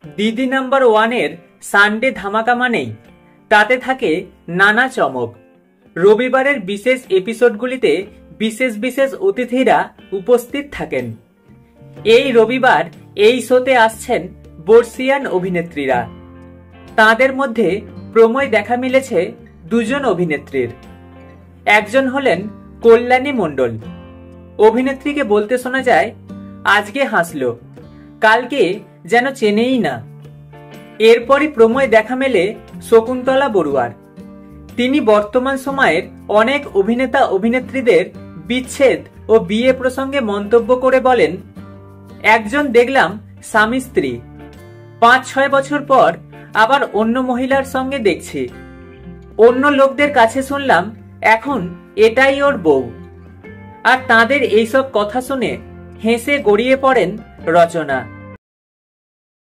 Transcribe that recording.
দিদি নাম্বার ওয়ানের সানডে ধামাকা মানেই তাতে থাকে নানা চমক। রবিবারের বিশেষ এপিসোডগুলিতে বিশেষ বিশেষ অতিথিরা উপস্থিত থাকেন। এই রবিবার এই শোতে আসছেন বর্ষিয়ান অভিনেত্রীরা। তাদের মধ্যে প্রমোয় দেখা মিলেছে দুজন অভিনেত্রীর। একজন হলেন কল্যাণী মণ্ডল। অভিনেত্রীকে বলতে শোনা যায়, আজকে হাসলো, কালকে যেন চেনেই না। এরপরই প্রমোয় দেখা মেলে শকুন্তলা বড়ুয়ার। তিনি বর্তমান সময়ের অনেক অভিনেতা অভিনেত্রীদের বিচ্ছেদ ও বিয়ে প্রসঙ্গে মন্তব্য করে বলেন, একজন দেখলাম স্বামী স্ত্রী, 5-6 বছর পর আবার অন্য মহিলার সঙ্গে দেখছি। অন্য লোকদের কাছে শুনলাম এখন এটাই ওর বউ। আর তাদের এইসব কথা শুনে হেসে গড়িয়ে পড়েন রচনা।